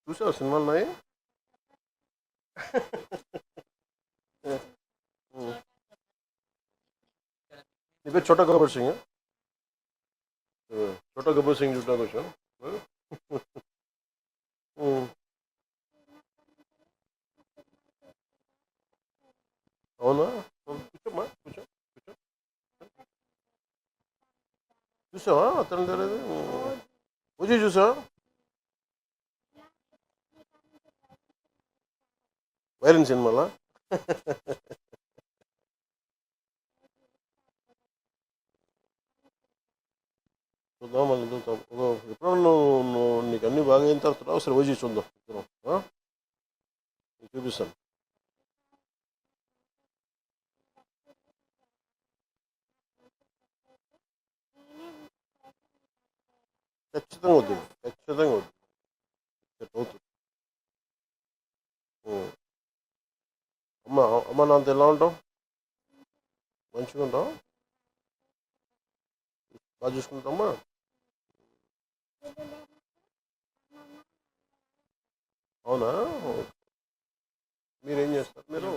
చూసావా సినిమాలు ఉన్నాయి? నీ పేరు చోటా గబ్బర్ సింగ్? చోటా గబ్బర్ సింగ్ చూడడానికి వచ్చాం. అవునా? కూర్చోమ్మా, కూర్చో కూర్చో. చూసావా అతను తెలియదు? పూజ చూసావా? వైరన్ సినిమాలా? చూద్దాం, మళ్ళీ చూద్దాం. ఎప్పుడన్నా నువ్వు నీకు అన్ని బాగా అయిన తర్వాత ఒకసారి వచ్చి చూద్దాం. నీకు చూపిస్తాను. ఖచ్చితంగా వద్దు, ఖచ్చితంగా వద్దు. అవుతుంది. అమ్మ అమ్మ నాన్నతో ఎలా ఉంటావు? మంచిగా ఉంటావు? బాగా చూసుకుంటామా? అవునా? మీరేం చేస్తారు? మీరు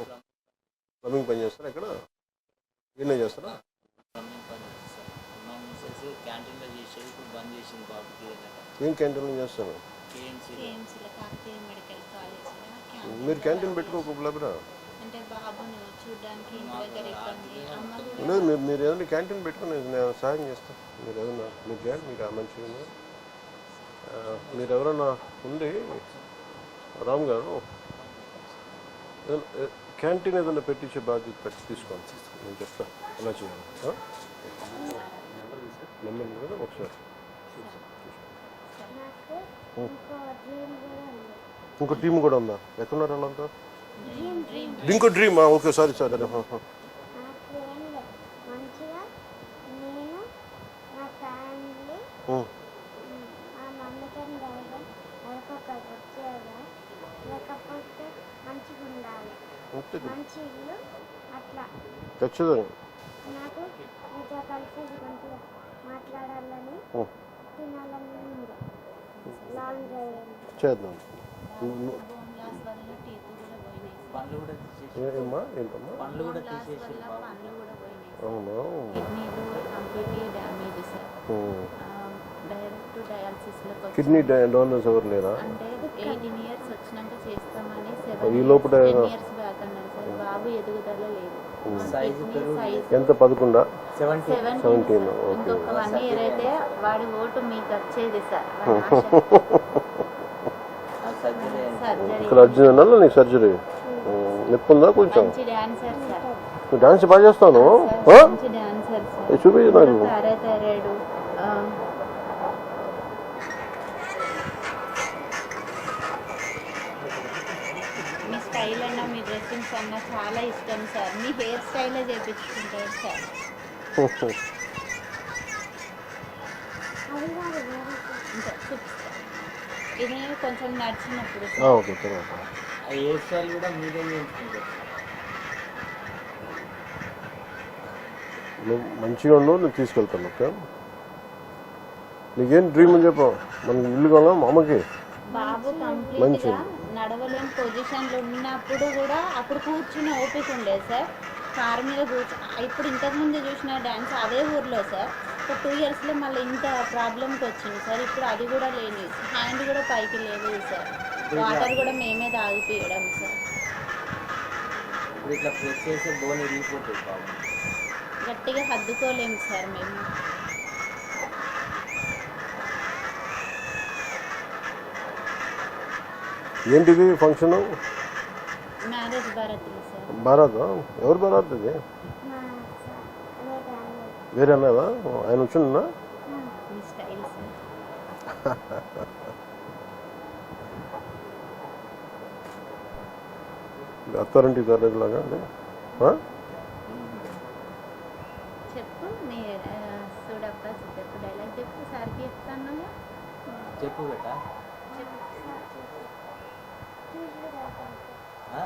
ప్లంబింగ్ పని చేస్తారా? ఎక్కడ ఏం చేస్తారా? ఏం క్యాంటీన్లో చేస్తాను? మీరు క్యాంటీన్ పెట్టుకోకపోలేరా? లేదు, మీరు ఏదైనా క్యాంటీన్ పెట్టుకుని నేను సాయం చేస్తాను. మీరు ఏదైనా మీరు చేయండి, మీకు మంచిగా. మీరు ఎవరైనా ఉండి రామ్ గారు క్యాంటీన్ ఏదైనా పెట్టించే బాధ్యత తీసుకోండి. నేను చెప్తాను ఎలా చేయాలి. నెంబర్ కదా ఒకసారి. ఇంకో టీం కూడా ఉందా? ఎక్కడున్నారు వాళ్ళంతా? ఇంకో డ్రీమ్. Okay, sorry sir. ఖచ్చితంగా చేద్దాం. ఏమమ్మా? ఏంటమ్మా? అవునా? కిడ్నీ డోనర్స్ ఎవరు లేరా? ఈ లోపల ఎంత? 11? 17. ఇక్కడ అర్జున్ నీకు సర్జరీ నొప్పి ఉందా? కొంచెం డాన్స్ బాగా చేస్తాను. చూపించు నాకు. మీ స్టైల్ అన్నా మీ డ్రెస్సింగ్స్ అన్నా చాలా ఇష్టం సార్. మీ హెయిర్ స్టైలే చేయించుకుంటారు సార్. ఇది కొంచెం నడిచినప్పుడు హెయిర్ స్టైల్ కూడా మీరే చేయించుకుంటారు. నువ్వు మంచిగా ఉండవు, నువ్వు తీసుకెళ్తాను. ఓకే, నీకేం డ్రీమ్ అని చెప్పావు? మనకి ఇల్లు కావాలా మా అమ్మకి? బాబు కంప్లీట్ గా నడవలేని పొజిషన్లో ఉన్నప్పుడు కూడా అప్పుడు కూర్చుని ఓపిక ఉండేది సార్. కారు మీద ఇప్పుడు ఇంతకుముందు చూసిన డ్యాన్స్ అదే ఊర్లో సార్. ఒక 2 yearsలో మళ్ళీ ఇంత ప్రాబ్లంకి వచ్చింది సార్. ఇప్పుడు అది కూడా లేని, హ్యాండ్ కూడా పైకి లేదు సార్. వాటర్ కూడా మేమే తాగిపోయడం సార్. గట్టిగా హద్దుకోలేము సార్ మేము. ఏంటిది function? Marriage Bharat sir. Bharat? ఎవరు భారత్? ఇది వేరే అన్నావా? ఆయన వచ్చిండా? Style sir. అత్తారింటి లాగా చెప్పు. నీ చూడప్ప చెప్పు, డైలాగ్ చెప్పు. సార్కి చెప్తాను. చెప్పు బేటా.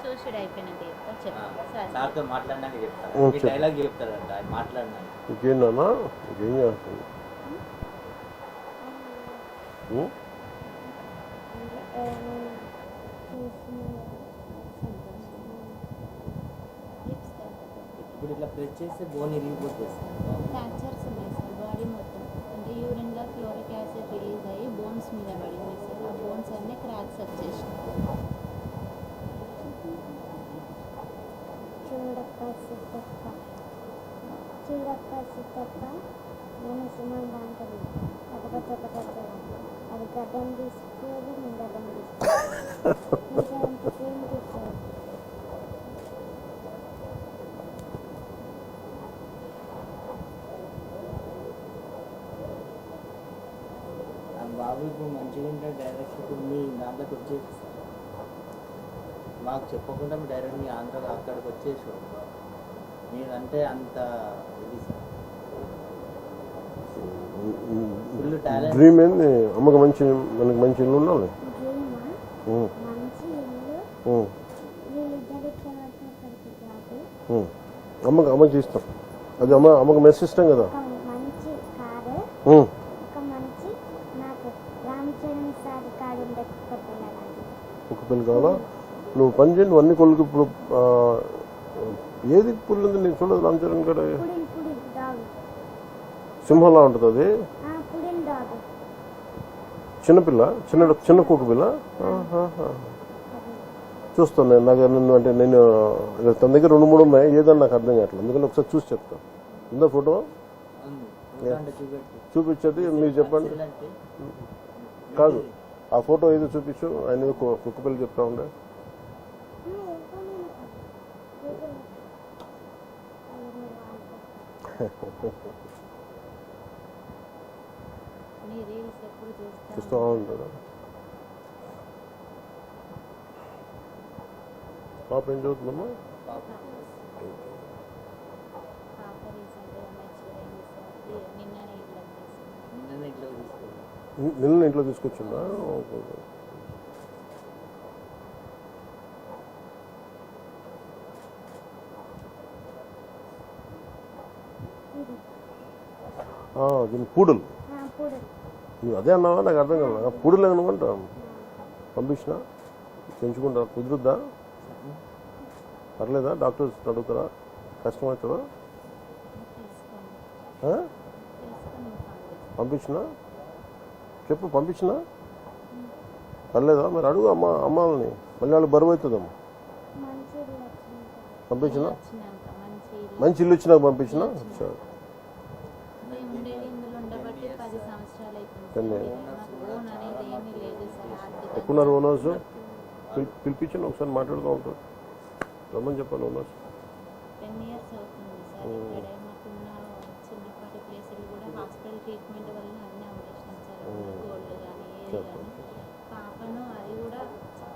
చూసుడు అయిపోయినట్టు చెప్తా. చెప్పు సార్తో మాట్లాడినాక చెప్తాను. డైలాగ్ చెప్తారంట మాట్లాడినాక. ఇంకేందన్నా? ఇంకేం చేస్తుంది? ప్రెస్ చేస్తే బోన్ ఇరిగిపోతుంది సార్. ఫ్రాక్చర్స్ ఉన్నాయి సార్ బాడీ మొత్తం. అంటే యూరిన్లో ఫ్లోరిక్ యాసిడ్ రిలీజ్ అయ్యి బోన్స్ మీద పడింది సార్. ఆ బోన్స్ అన్నీ క్రాక్స్ వచ్చేసినాయి. చూడప్ప సిద్ధప్ప నేను సుమంగా అంటుంది కాకపోతే ఒకటి వచ్చేదాన్ని అది గడ్డం తీసుకోవాలి నేను గడ్డం తీసుకోవాలి తీసుకోవాలి. ఆ బాబు ఇప్పుడు మంచిగా ఉంటే డైరెక్ట్ ఇప్పుడు మీ దాంట్లోకి వచ్చేసి సార్ మాకు చెప్పకుండా డైరెక్ట్ మీ ఆంధ్ర అక్కడికి వచ్చేసి మీరంటే అంత ఇది సార్ ఫుల్ టాలెంట్. డ్రీమ్ ఏంది అమ్మకి మంచి మనకి మంచి ఇల్లు ఉండాలి. డ్రీమా మంచి ఇల్లు వీళ్ళిద్దరు ఇట్లా పడితే జాబ్ అమ్మకి ఇస్తాం. అది అమ్మకి మెస్ ఇష్టం కదా. ఒక మంచి కారు ఒక మంచి నాకు రామ్ చరణ్ సార్ కారు ఉండే పిల్లలు ఒక పిల్లలు కావాలా. నువ్వు పని చేయండి అన్ని కొడుకు. ఇప్పుడు ఏది పుల్లు ఉంది నేను చూడదు. రామ్ చరణ్ కాడ పుడిన్ డాగ్ సింహంలా ఉంటుంది అది. పుడిన్ డాగ్ చిన్నపిల్ల చిన్న కుక్క పిల్ల. చూస్తాను నేను. నాకు నన్ను అంటే నేను తన దగ్గర 2-3 ఉన్నాయి. ఏదన్నా నాకు అర్థం కావట్లేదు. అందుకని ఒకసారి చూసి చెప్తాను. ఉందా ఫోటో చూపించేది మీరు చెప్పండి. కాదు ఆ ఫోటో ఏదో చూపించు. ఆయన ఏదో కుక్క పిల్ల చెప్తా ఉండే. నీ రీల్స్ ఎప్పుడు చూస్తూ ఉంటాడు. పాప ఏం చదువుతుందమ్మా? పాప రీసెంట్గా మెచ్యూర్ అయింది సార్. నిన్ననే ఇంట్లోకి తీసుకున్నాను. నిన్న ఇంట్లో తీసుకొచ్చిందా? దీని పూడలు. నువ్వు అదే అన్నావా? నాకు అర్థం కాదు. పూడలు ఏమనుకుంటా పంపించిన పెంచుకుంటా కుదురుద్దా? పర్లేదా? డాక్టర్స్ అడుగుతారా? కష్టమవుతుందా? పంపించిన చెప్పు. పంపించిన పర్లేదా? మరి అడుగు అమ్మాలని. మళ్ళీ వాళ్ళు బరువు అవుతుందమ్మా. పంపించిన మంచి ఇల్లు ఇచ్చినాక పంపించిన. సరే ఎక్కడున్నారు ఓనర్స్? పిలిపించండి ఒకసారి మాట్లాడుతూ ఉంటారు. రమ్మని చెప్పండి ఓనర్స్. 10 years అవుతుంది సార్. ఇక్కడే మాకున్న చిన్నపాటి ప్లేసులు కూడా హాస్పిటల్ ట్రీట్మెంట్ వల్ల అన్నీ అమ్మేసినాం సార్. గోల్డ్ కానీ ఏది కానీ. పాపను అది కూడా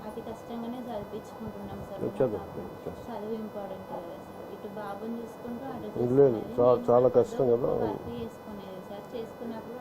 అతి కష్టంగానే చదివించుకుంటున్నాం సార్. చదువు ఇంపార్టెంట్ కదా సార్. ఇటు బాబుని చూసుకుంటూ అటు లేదు చాలా కష్టం కదా. వర్క్ చేసుకునేది సార్. చేసుకున్నప్పుడు